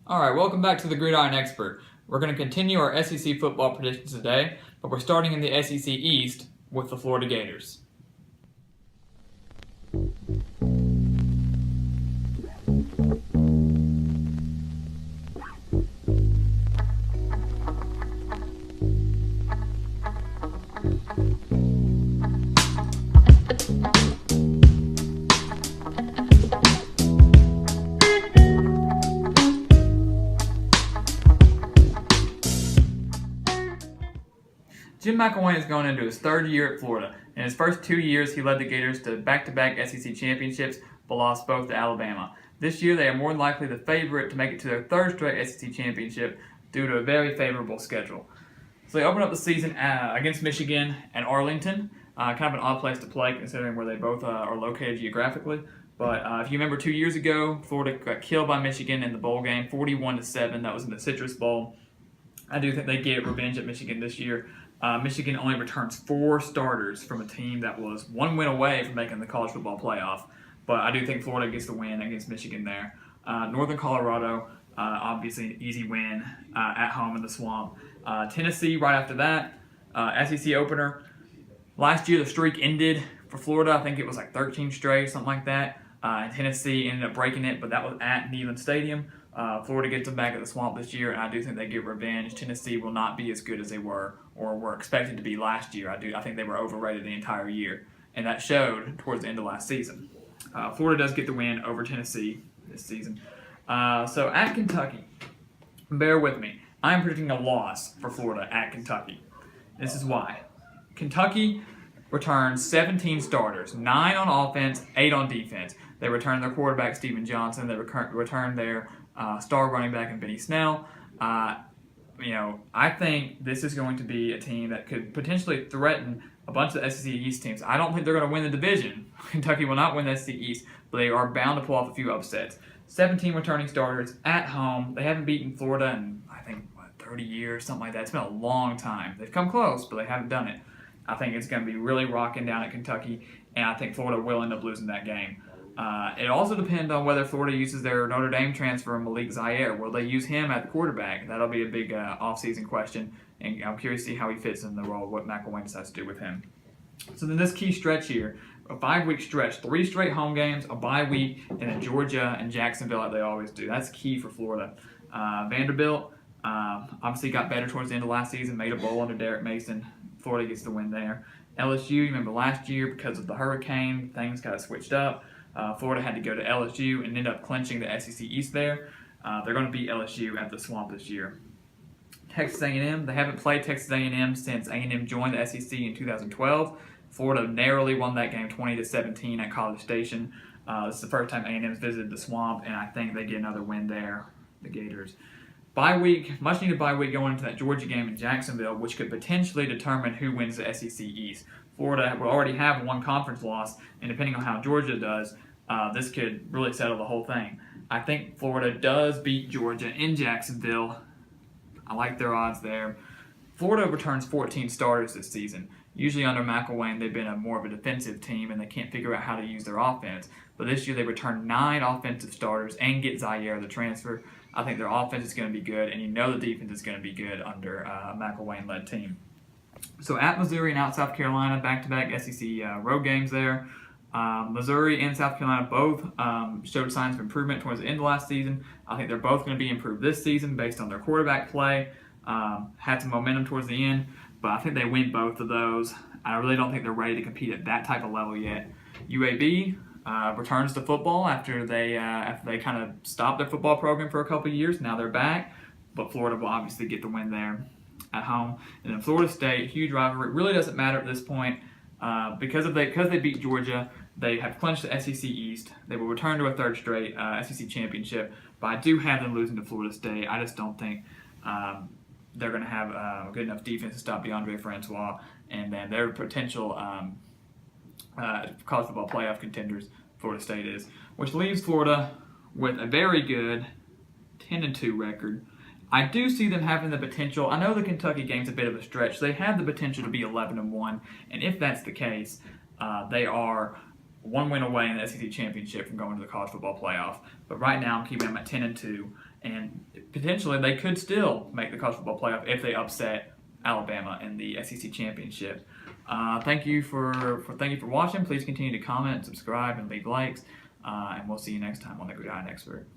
All right, welcome back to the Gridiron Expert. We're going to continue our SEC football predictions today, but we're starting in the SEC East with the Florida Gators. Jim McElwain is going into his third year at Florida. In his first 2 years, he led the Gators to back-to-back SEC championships, but lost both to Alabama. This year, they are more than likely the favorite to make it to their third straight SEC championship due to a very favorable schedule. So they open up the season against Michigan and Arlington, kind of an odd place to play considering where they both are located geographically. But if you remember 2 years ago, Florida got killed by Michigan in the bowl game, 41-7. That was in the Citrus Bowl. I do think they get revenge at Michigan this year. Michigan only returns 4 starters from a team that was 1 win away from making the college football playoff. But I do think Florida gets the win against Michigan there. Northern Colorado, obviously an easy win at home in the Swamp. Tennessee right after that, SEC opener. Last year the streak ended for Florida. I think it was like 13 straight, something like that. And Tennessee ended up breaking it, but that was at Neyland Stadium. Florida gets them back at the Swamp this year, and I do think they get revenge. Tennessee will not be as good as they were or were expected to be last year. I think they were overrated the entire year, and that showed towards the end of last season. Florida does get the win over Tennessee this season. So at Kentucky, bear with me. I am predicting a loss for Florida at Kentucky. This is why. Kentucky returns 17 starters, 9 on offense, 8 on defense. They return their quarterback, Steven Johnson. They return their star running back in Benny Snell. I think this is going to be a team that could potentially threaten a bunch of the SEC East teams. I don't think they're going to win the division. Kentucky will not win the SEC East, but they are bound to pull off a few upsets. 17 returning starters at home. They haven't beaten Florida in, 30 years, something like that. It's been a long time. They've come close, but they haven't done it. I think it's going to be really rocking down at Kentucky, and I think Florida will end up losing that game. It also depends on whether Florida uses their Notre Dame transfer, Malik Zaire. Will they use him at the quarterback? That'll be a big offseason question, and I'm curious to see how he fits in the role, what McElwain decides to do with him. So then this key stretch here, a 5-week stretch, 3 straight home games, a bye week, and then Georgia and Jacksonville like they always do. That's key for Florida. Vanderbilt obviously got better towards the end of last season, made a bowl under Derek Mason. Florida gets the win there. LSU, you remember last year because of the hurricane, things kind of switched up. Florida had to go to LSU and ended up clinching the SEC East there. They're going to beat LSU at the Swamp this year. Texas A&M, they haven't played Texas A&M since A&M joined the SEC in 2012. Florida narrowly won that game 20-17 at College Station. This is the first time A&M's visited the Swamp, and I think they get another win there, the Gators. Bye week, much needed bye week going into that Georgia game in Jacksonville, which could potentially determine who wins the SEC East. Florida will already have 1 conference loss, and depending on how Georgia does, this could really settle the whole thing. I think Florida does beat Georgia in Jacksonville. I like their odds there. Florida returns 14 starters this season. Usually under McElwain, they've been more of a defensive team, and they can't figure out how to use their offense. But this year, they return 9 offensive starters and get Zaire, the transfer. I think their offense is going to be good, and the defense is going to be good under a McElwain-led team. So at Missouri and out South Carolina, back-to-back SEC road games there. Missouri and South Carolina both showed signs of improvement towards the end of last season. I think they're both going to be improved this season based on their quarterback play. Had some momentum towards the end, but I think they win both of those. I really don't think they're ready to compete at that type of level yet. UAB returns to football after they kind of stopped their football program for a couple of years. Now they're back, but Florida will obviously get the win there at home. And then Florida State, huge rivalry. It really doesn't matter at this point because they beat Georgia. They have clinched the SEC East. They will return to a third straight SEC championship, but I do have them losing to Florida State. I just don't think they're going to have a good enough defense to stop DeAndre Francois, and then their potential college football playoff contenders, Florida State is, which leaves Florida with a very good 10-2 record. I do see them having the potential. I know the Kentucky game's a bit of a stretch. They have the potential to be 11-1, and if that's the case, they are 1 win away in the SEC championship from going to the college football playoff. But right now, I'm keeping them at 10-2, and potentially they could still make the college football playoff if they upset Alabama in the SEC championship. Thank you for watching. Please continue to comment, subscribe, and leave likes. And we'll see you next time on the Gridiron Expert.